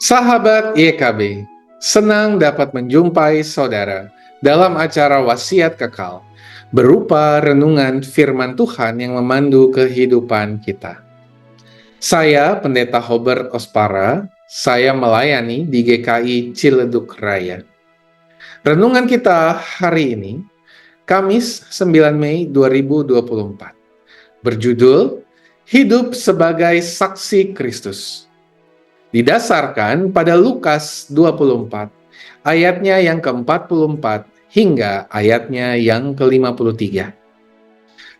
Sahabat YKB, senang dapat menjumpai saudara dalam acara Wasiat Kekal, berupa renungan firman Tuhan yang memandu kehidupan kita. Saya Pendeta Hobert Ospara, saya melayani di GKI Ciledug Raya. Renungan kita hari ini, Kamis 9 Mei 2024, berjudul Hidup sebagai Saksi Kristus. Didasarkan pada Lukas 24, ayatnya yang ke-44 hingga ayatnya yang ke-53.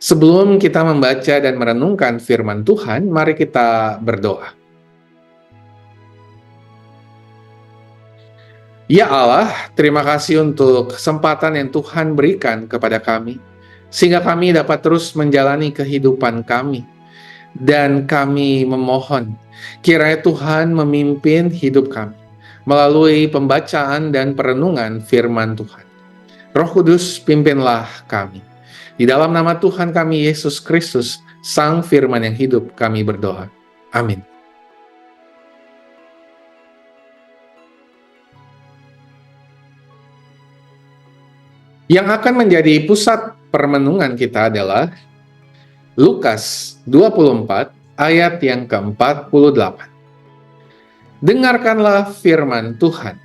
Sebelum kita membaca dan merenungkan firman Tuhan, mari kita berdoa. Ya Allah, terima kasih untuk kesempatan yang Tuhan berikan kepada kami, sehingga kami dapat terus menjalani kehidupan kami. Dan kami memohon, kiranya Tuhan memimpin hidup kami melalui pembacaan dan perenungan firman Tuhan. Roh Kudus, pimpinlah kami. Di dalam nama Tuhan kami, Yesus Kristus, Sang Firman yang hidup, kami berdoa. Amin. Yang akan menjadi pusat permenungan kita adalah Lukas 24 ayat yang ke-48. Dengarkanlah firman Tuhan.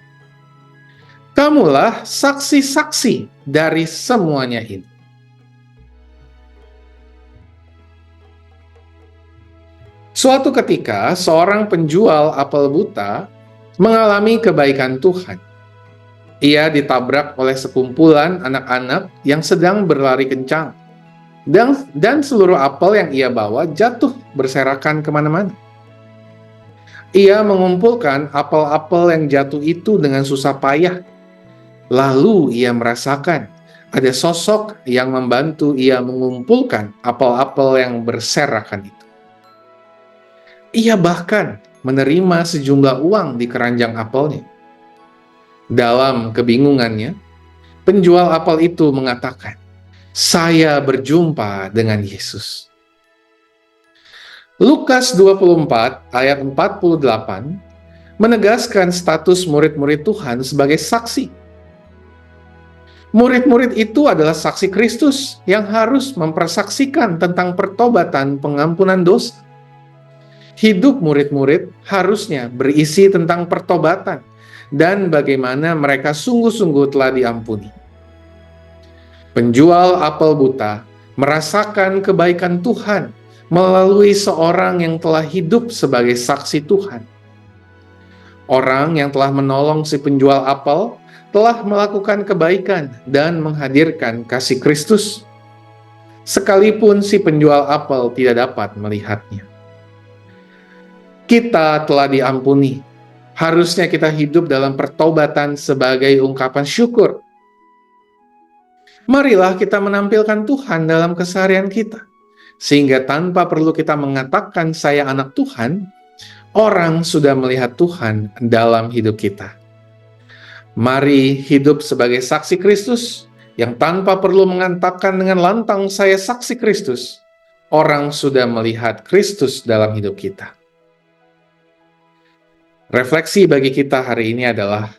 Kamulah saksi-saksi dari semuanya ini. Suatu ketika, seorang penjual apel buta mengalami kebaikan Tuhan. Ia ditabrak oleh sekumpulan anak-anak yang sedang berlari kencang. Dan seluruh apel yang ia bawa jatuh berserakan kemana-mana. Ia mengumpulkan apel-apel yang jatuh itu dengan susah payah. Lalu ia merasakan ada sosok yang membantu ia mengumpulkan apel-apel yang berserakan itu. Ia bahkan menerima sejumlah uang di keranjang apelnya. Dalam kebingungannya, penjual apel itu mengatakan, "Saya berjumpa dengan Yesus." Lukas 24 ayat 48 menegaskan status murid-murid Tuhan sebagai saksi. Murid-murid itu adalah saksi Kristus yang harus mempersaksikan tentang pertobatan pengampunan dosa. Hidup murid-murid harusnya berisi tentang pertobatan dan bagaimana mereka sungguh-sungguh telah diampuni. Penjual apel buta merasakan kebaikan Tuhan melalui seorang yang telah hidup sebagai saksi Tuhan. Orang yang telah menolong si penjual apel telah melakukan kebaikan dan menghadirkan kasih Kristus, sekalipun si penjual apel tidak dapat melihatnya. Kita telah diampuni. Harusnya kita hidup dalam pertobatan sebagai ungkapan syukur. Marilah kita menampilkan Tuhan dalam keseharian kita, sehingga tanpa perlu kita mengatakan saya anak Tuhan, orang sudah melihat Tuhan dalam hidup kita. Mari hidup sebagai saksi Kristus, yang tanpa perlu mengatakan dengan lantang saya saksi Kristus, orang sudah melihat Kristus dalam hidup kita. Refleksi bagi kita hari ini adalah,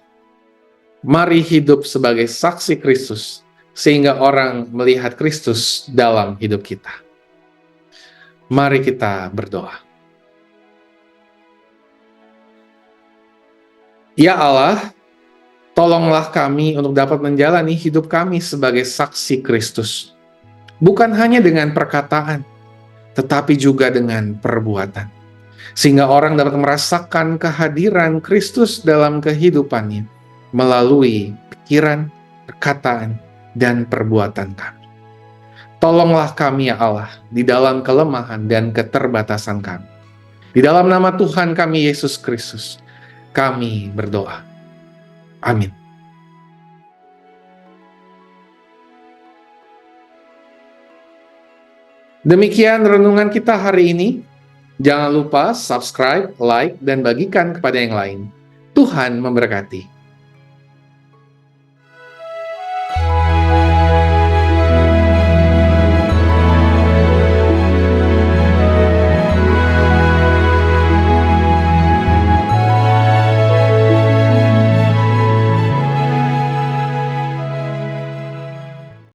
mari hidup sebagai saksi Kristus, sehingga orang melihat Kristus dalam hidup kita. Mari kita berdoa. Ya Allah, tolonglah kami untuk dapat menjalani hidup kami sebagai saksi Kristus. Bukan hanya dengan perkataan, tetapi juga dengan perbuatan. Sehingga orang dapat merasakan kehadiran Kristus dalam kehidupannya melalui pikiran, perkataan, dan perbuatan kami. Tolonglah kami ya Allah di dalam kelemahan dan keterbatasan kami. Di dalam nama Tuhan kami Yesus Kristus, kami berdoa. Amin. Demikian renungan kita hari ini. Jangan lupa subscribe, like, dan bagikan kepada yang lain. Tuhan memberkati.